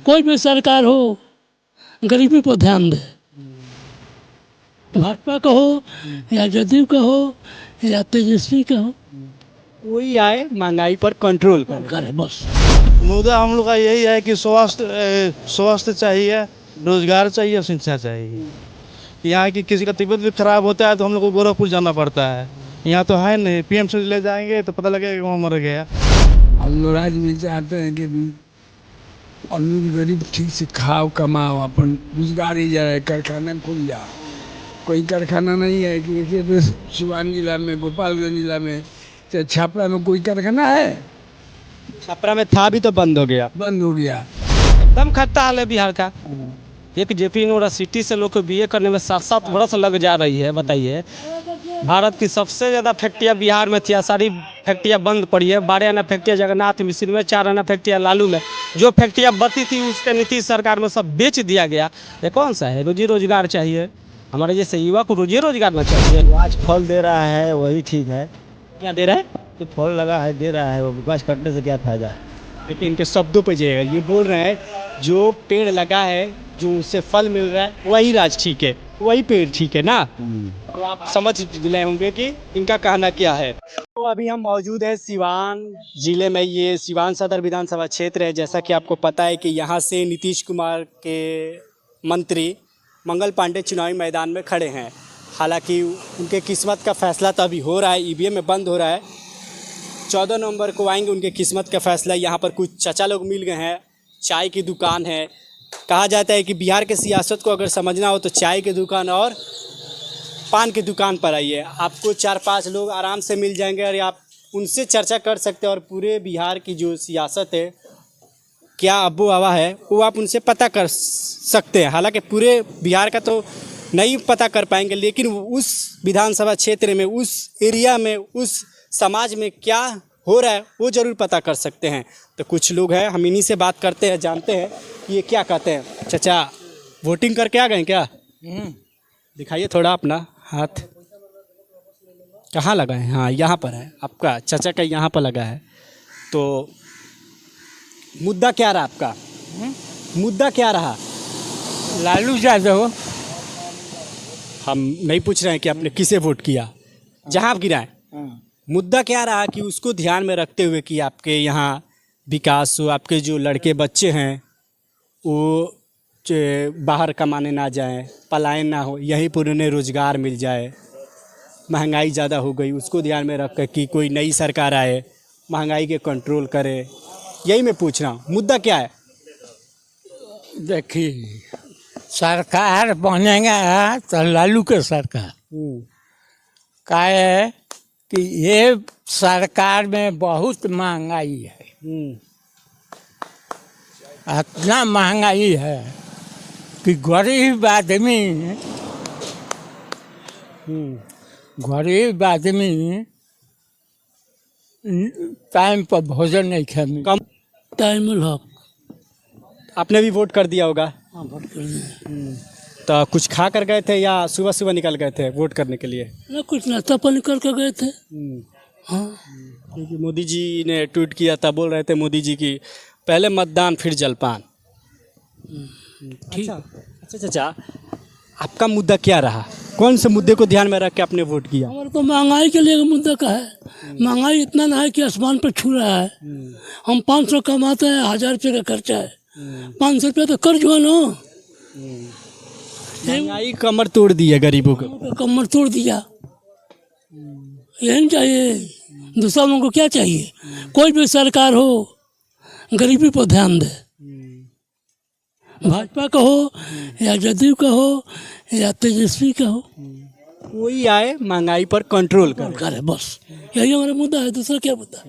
कोई भी सरकार हो गरीबी पर ध्यान दे। भाजपा का हो या जदयू का हो या तेजस्वी का हो, कोई आए महंगाई पर कंट्रोल करे। करे बस। मुद्दा हम लोग का यही है कि स्वास्थ्य चाहिए, रोजगार चाहिए, शिक्षा चाहिए। यहाँ की किसी का तबीयत भी खराब होता है तो हम लोग को गोरखपुर जाना पड़ता है। यहाँ तो है नहीं, पीएमसी ले जाएंगे तो पता लगेगा कि वहाँ मर गया। हम लोग राज्य में चाहते हैं कि अमीर गरीब ठीक से खाओ कमाओ, अपन रोजगार ही जा रहा है, कारखाना खुल जाओ। कोई कारखाना नहीं है कि ऐसे तो सिवान जिला में, गोपालगंज जिला में, चाहे छापरा में कोई कारखाना है, छपरा में था भी तो बंद हो गया। बंद हो गया। एकदम खट्टा हाल है बिहार का। एक जेपी यूनिवर्सिटी से लोग को बीए करने में 7-7 वर्ष लग जा रही है। बताइए, भारत की सबसे ज़्यादा फैक्ट्रियाँ बिहार में थी, सारी फैक्ट्रियाँ बंद पड़ी है। 12 आना फैक्ट्रियाँ जगन्नाथ मिश्र में, 4 आना फैक्ट्रियाँ लालू में। जो फैक्ट्रियाँ बची थी उसके नीतीश सरकार में सब बेच दिया गया। ये कौन सा है? रोजी रोजगार चाहिए, हमारे जैसे युवा को रोजी रोजगार में चाहिए। आज फल दे रहा है वही ठीक है। क्या दे रहा है? तो फल लगा है दे रहा है, वो विकास करने से क्या फायदा। लेकिन इनके शब्दों पे जाएगा, ये बोल रहे हैं जो पेड़ लगा है, जो उससे फल मिल रहा है, वही राज ठीक है, वही पेड़ ठीक है ना। तो आप समझ रहे होंगे कि इनका कहना क्या है। तो अभी हम मौजूद हैं सिवान जिले में। ये सिवान सदर विधानसभा क्षेत्र है। जैसा कि आपको पता है कि यहाँ से नीतीश कुमार के मंत्री मंगल पांडे चुनावी मैदान में खड़े हैं। हालांकि उनके किस्मत का फैसला तो अभी हो रहा है, ईवीएम में बंद हो रहा है। 14 नवंबर को आएंगे उनके किस्मत का फैसला। यहाँ पर कुछ चाचा लोग मिल गए हैं, चाय की दुकान है। कहा जाता है कि बिहार के सियासत को अगर समझना हो तो चाय की दुकान और पान की दुकान पर आइए, आपको 4-5 लोग आराम से मिल जाएंगे और आप उनसे चर्चा कर सकते हैं। और पूरे बिहार की जो सियासत है, क्या आबो हवा है, वो आप उनसे पता कर सकते हैं। हालांकि पूरे बिहार का तो नहीं पता कर पाएंगे, लेकिन उस विधानसभा क्षेत्र में, उस एरिया में, उस समाज में क्या हो रहा है वो ज़रूर पता कर सकते हैं। तो कुछ लोग हैं, हम इन्हीं से बात करते हैं, जानते हैं कि ये क्या कहते हैं। चाचा, वोटिंग करके आ गए क्या? दिखाइए थोड़ा अपना हाथ। कहाँ लगा है? हाँ, यहाँ पर है आपका, चाचा का यहाँ पर लगा है। तो मुद्दा क्या रहा आपका? मुद्दा क्या रहा? लालू यादव। हम नहीं पूछ रहे हैं कि आपने किसे वोट किया, जहाँ आप गिराएं। मुद्दा क्या रहा कि उसको ध्यान में रखते हुए कि आपके यहाँ विकास हो, आपके जो लड़के बच्चे हैं वो बाहर कमाने ना जाएं, पलायन ना हो, यहीं पर उन्हें रोज़गार मिल जाए। महंगाई ज़्यादा हो गई, उसको ध्यान में रख कर कि कोई नई सरकार आए, महंगाई के कंट्रोल करे। यही मैं पूछ रहा हूँ, मुद्दा क्या है? देखिए, सरकार बनेगा तो लालू के सरकार का है कि ये सरकार में बहुत महंगाई है। इतना महंगाई है कि गरीब आदमी टाइम पर भोजन नहीं खाने। कम ताइमुल हक। आपने भी वोट कर दिया होगा। हाँ, वोट कर दिया। तो कुछ खा कर गए थे या सुबह सुबह निकल गए थे वोट करने के लिए? ना कुछ नाश्ता पानी करके गए थे। हाँ, क्योंकि मोदी जी ने ट्वीट किया था, बोल रहे थे मोदी जी की पहले मतदान फिर जलपान। ठीक। अच्छा चाचा, आपका मुद्दा क्या रहा? कौन से मुद्दे को ध्यान में रख के आपने वोट किया? हमारे तो महंगाई के लिए मुद्दा का है। महंगाई इतना ना है कि आसमान पर छू रहा है। हम 500 कमाते हैं, 1000 रुपये का खर्चा है। 500 रुपये तो कर्ज हुआ ना। महंगाई कमर तोड़ दी है गरीबों को। कमर तोड़ दिया। यही चाहिए, दूसरा लोगों को क्या चाहिए? कोई भी सरकार हो गरीबी पर ध्यान दे। भाजपा का हो या जदयू का हो या तेजस्वी का हो, कोई आए महंगाई पर कंट्रोल करे बस। यही हमारा मुद्दा है, दूसरा क्या मुद्दा?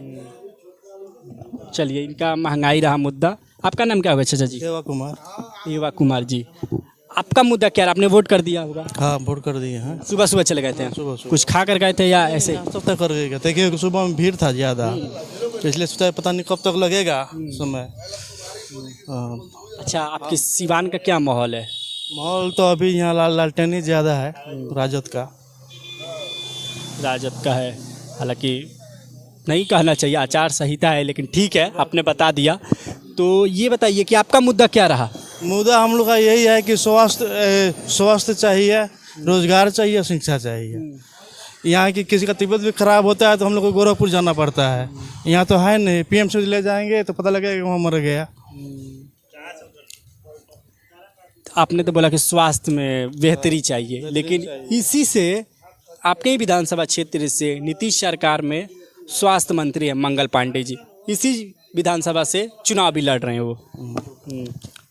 चलिए, इनका महंगाई रहा मुद्दा। आपका नाम क्या होगा चाचा जी? सेवा कुमार। युवा कुमार जी, आपका मुद्दा क्या रहा? आपने वोट कर दिया होगा। हाँ, वोट कर दिए हैं। सुबह सुबह चले गए थे? सुबह। कुछ खा कर गए थे या ऐसे? सब तक कर गए थे क्योंकि सुबह में भीड़ था ज़्यादा, तो इसलिए सोचा पता नहीं कब तक लगेगा समय। अच्छा, आपके सिवान का क्या माहौल है? माहौल तो अभी यहाँ लालटेनी ज़्यादा है, राजद का। राजद का है, हालांकि नहीं कहना चाहिए, आचार संहिता है, लेकिन ठीक है, आपने बता दिया। तो ये बताइए कि आपका मुद्दा क्या रहा? मुद्दा हम लोग का यही है कि स्वास्थ्य चाहिए, रोजगार चाहिए, शिक्षा चाहिए। यहाँ की किसी का तबीयत भी खराब होता है तो हम लोग को गोरखपुर जाना पड़ता है। यहाँ तो है नहीं, पीएमसी ले जाएंगे तो पता लगेगा कि वहाँ मर गया। आपने तो बोला कि स्वास्थ्य में बेहतरी चाहिए, लेकिन इसी से आपके ही विधानसभा क्षेत्र से नीतीश सरकार में स्वास्थ्य मंत्री है मंगल पांडे जी, इसी विधानसभा से चुनाव भी लड़ रहे हैं वो।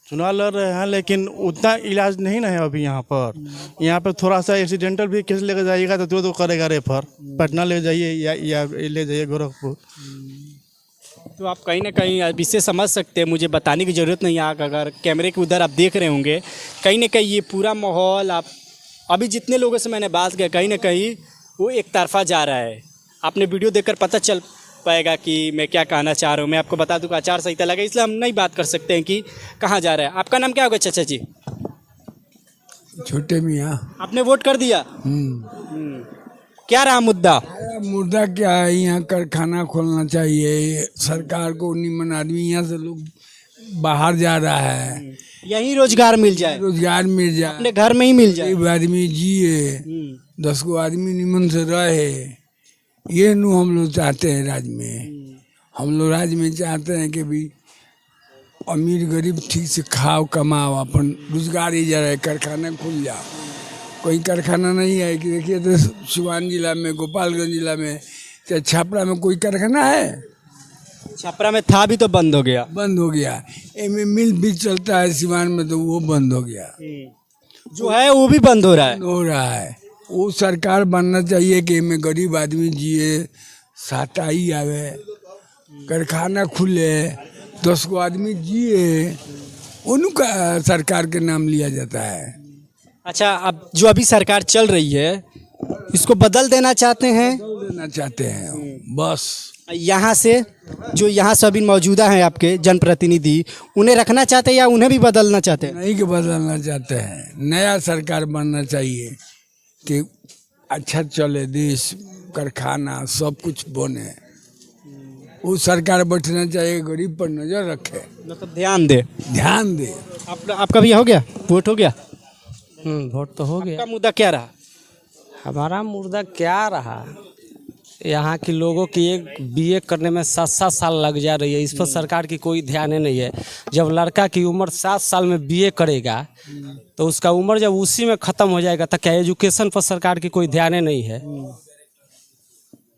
चुनाव लड़ रहे हैं लेकिन उतना इलाज नहीं ना है अभी यहाँ पर। यहाँ पर थोड़ा सा एक्सीडेंटल भी केस लेकर जाइएगा तो तो करेगा रेफर, पटना ले जाइए या ले जाइए गोरखपुर। तो आप कहीं ना कहीं अब इससे समझ सकते हैं, मुझे बताने की ज़रूरत नहीं है। अगर कैमरे के उधर आप देख रहे होंगे, कहीं ना कहीं ये पूरा माहौल, आप अभी जितने लोगों से मैंने बात किया, कहीं ना कहीं वो एक तरफा जा रहा है। आपने वीडियो देखकर पता चल पाएगा कि मैं क्या कहना चाह रहा हूँ। मैं आपको बता दूँ कि आचार संहिता लगे, इसलिए हम नहीं बात कर सकते हैं कि कहाँ जा रहा है। आपका नाम क्या होगा चाचा जी? छोटे मियाँ। आपने वोट कर दिया? क्या रहा मुद्दा? मुद्दा क्या है, यहाँ कारखाना खोलना चाहिए सरकार को। निमन आदमी यहाँ से लोग बाहर जा रहा है, यहीं रोजगार मिल जाए, रोजगार मिल जाए, अपने घर में ही मिल जाए, गरीब आदमी जिए, 10 गो आदमी निमन से रहे। ये नु हम लोग चाहते हैं राज्य में। हम लोग राज्य में चाहते हैं कि भी अमीर गरीब ठीक से खाओ कमाओ, अपन रोजगार ही जा रहा है, कारखाना खुल जाओ। कोई कारखाना नहीं है कि देखिए तो सिवान जिला में, गोपालगंज जिला में, चाहे छपरा में कोई कारखाना है? छपरा में था भी तो बंद हो गया। बंद हो गया। एम मिल भी चलता है सिवान में तो वो बंद हो गया, जो है वो भी बंद हो रहा है। हो रहा है। वो सरकार बनना चाहिए कि में गरीब आदमी जिए, साटाई आवे, कारखाना खुले, 10 गो आदमी जिए, उनका सरकार के नाम लिया जाता है। अच्छा, अब जो अभी सरकार चल रही है इसको बदल देना चाहते हैं? देना चाहते हैं बस। यहाँ से जो यहाँ से अभी मौजूदा हैं आपके जनप्रतिनिधि, उन्हें रखना चाहते हैं या उन्हें भी बदलना चाहते हैं? नहीं कि बदलना चाहते हैं, नया सरकार बनना चाहिए कि अच्छा चले देश, कारखाना सब कुछ बने। वो सरकार बैठना चाहिए, गरीब पर नजर रखे, मतलब ध्यान दे। ध्यान दे। आपका भी हो गया, वोट हो गया? वोट तो हो गया। आपका मुद्दा क्या रहा? हमारा मुद्दा क्या रहा, यहाँ के लोगों की एक बीए करने में 7-7 साल लग जा रही है। इस पर सरकार की कोई ध्यान नहीं है। जब लड़का की उम्र 7 साल में बीए करेगा तो उसका उम्र जब उसी में ख़त्म हो जाएगा तो क्या एजुकेशन पर सरकार की कोई ध्यान नहीं है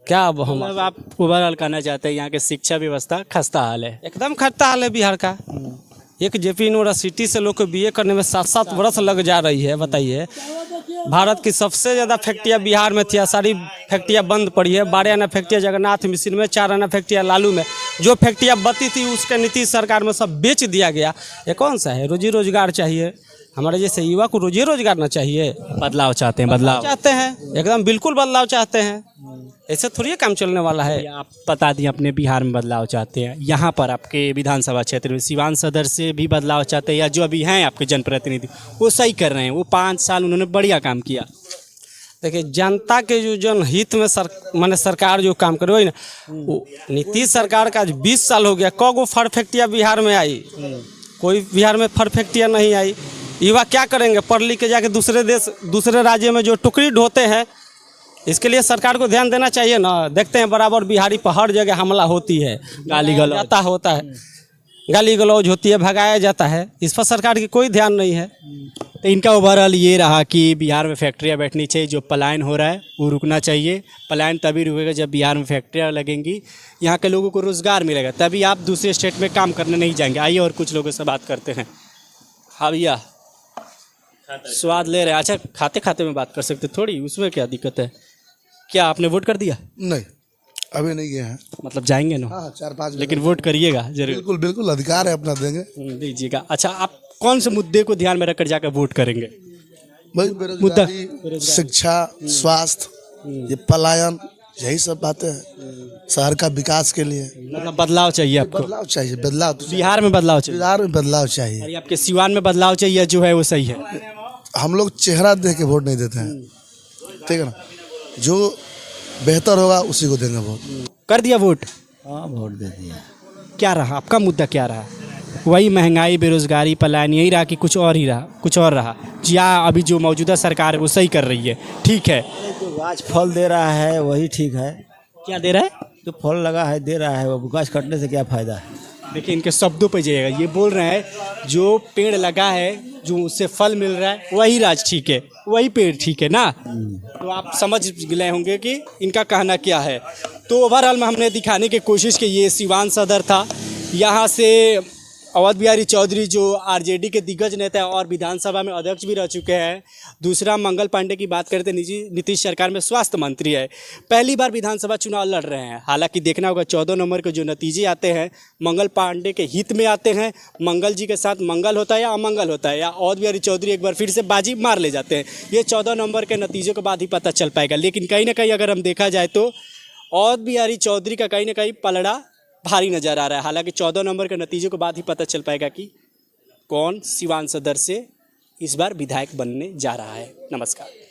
क्या? अब हम मतलब आप ओवरऑल कहना चाहते हैं यहाँ की शिक्षा व्यवस्था खस्ता हाल है? एकदम खट्टा हाल है बिहार का। एक जेपी यूनिवर्सिटी से लोग को बीए करने में 7-7 वर्ष लग जा रही है। बताइए, भारत की सबसे ज़्यादा फैक्ट्रियाँ बिहार में थी, सारी फैक्ट्रियाँ बंद पड़ी है। 12 आना फैक्ट्रियाँ जगन्नाथ मिश्र में, 4 आना फैक्ट्रियाँ लालू में। जो फैक्ट्रियाँ बची थी उसके नीतीश सरकार में सब बेच दिया गया। ये कौन सा है? रोजी रोजगार चाहिए, हमारे जैसे युवा को रोजी रोजगार ना चाहिए। बदलाव चाहते हैं? बदलाव चाहते हैं, एकदम बिल्कुल बदलाव चाहते हैं। ऐसे थोड़ी काम चलने वाला है। आप बता दिए अपने बिहार में बदलाव चाहते हैं, यहाँ पर आपके विधानसभा क्षेत्र में सिवान सदर से भी बदलाव चाहते हैं, या जो अभी हैं आपके जनप्रतिनिधि वो सही कर रहे हैं? वो 5 साल उन्होंने बढ़िया काम किया। देखिए, जनता के जो जनहित में माने सरकार जो काम करे वही ना। वो नीतीश सरकार का 20 साल हो गया, कौ गो फैक्ट्रियाँ बिहार में आई? कोई बिहार में फैक्ट्रियाँ नहीं आई। युवा क्या करेंगे? पढ़ लिख के जाके दूसरे देश, दूसरे राज्य में जो टुकड़ी ढोते हैं। इसके लिए सरकार को ध्यान देना चाहिए ना। देखते हैं बराबर बिहारी पर हर जगह हमला होती है, गाली गलौज होता है, गाली गलौज होती है, भगाया जाता है। इस पर सरकार की कोई ध्यान नहीं है। तो इनका ओवरऑल ये रहा कि बिहार में फैक्ट्रियाँ बैठनी चाहिए, जो पलायन हो रहा है वो रुकना चाहिए। पलायन तभी रुकेगा जब बिहार में फैक्ट्रियाँ लगेंगी, यहाँ के लोगों को रोज़गार मिलेगा, तभी आप दूसरे स्टेट में काम करने नहीं जाएंगे। आइए और कुछ लोगों से बात करते हैं। हाँ भैया, स्वाद ले रहे हैं? अच्छा, खाते खाते में बात कर सकते, थोड़ी उसमें क्या दिक्कत है? क्या आपने वोट कर दिया? नहीं, अभी नहीं गए हैं। मतलब जाएंगे ना? हाँ, 4-5 लेकिन वोट करिएगा जरूर। बिल्कुल बिल्कुल, अधिकार है अपना, देंगे दीजिएगा। अच्छा, आप कौन से मुद्दे को ध्यान में रखकर जाकर वोट करेंगे? भाई, बेरोजगारी, शिक्षा, स्वास्थ्य, ये पलायन, यही सब बातें हैं शहर का विकास के लिए। मतलब बदलाव चाहिए आपको? बदलाव चाहिए, बदलाव तो बिहार में बदलाव चाहिए। बिहार में बदलाव चाहिए। और ये आपके सिवान में बदलाव चाहिए, जो है वो सही है? हम लोग चेहरा देख के वोट नहीं देते हैं, ठीक है ना। जो बेहतर होगा उसी को देंगे वोट। कर दिया वोट? हाँ, वोट दे दिया। क्या रहा आपका मुद्दा, क्या रहा? वही महंगाई, बेरोजगारी, पलायन यही रहा कि कुछ और ही रहा, कुछ और रहा? जी हाँ, अभी जो मौजूदा सरकार है वो सही कर रही है, ठीक है। जो गाछ फल दे रहा है वही ठीक है। क्या दे रहा है? जो फल लगा है दे रहा है, वो गाछ काटने से क्या फायदा है? देखिए इनके शब्दों पे जाइएगा, ये बोल रहे हैं जो पेड़ लगा है, जो उससे फल मिल रहा है वही राज ठीक है, वही पेड़ ठीक है ना। तो आप समझ गए होंगे कि इनका कहना क्या है। तो ओवरऑल में हमने दिखाने की कोशिश की, ये सिवान सदर था। यहाँ से अवध बिहारी चौधरी जो आरजेडी के दिग्गज नेता है और विधानसभा में अध्यक्ष भी रह चुके हैं। दूसरा मंगल पांडे की बात करते हैं, नीतीश सरकार में स्वास्थ्य मंत्री है, पहली बार विधानसभा चुनाव लड़ रहे हैं। हालांकि देखना होगा 14 नंबर के जो नतीजे आते हैं मंगल पांडे के हित में आते हैं, मंगल जी के साथ मंगल होता है या अमंगल होता है, या अवध बिहारी चौधरी एक बार फिर से बाजी मार ले जाते हैं। ये 14 नंबर के नतीजों के बाद ही पता चल पाएगा। लेकिन कहीं ना कहीं अगर हम देखा जाए तो अवध बिहारी चौधरी का कहीं ना कहीं पलड़ा भारी नज़र आ रहा है। हालांकि 14 नंबर के नतीजों के बाद ही पता चल पाएगा कि कौन सिवान सदर से इस बार विधायक बनने जा रहा है। नमस्कार।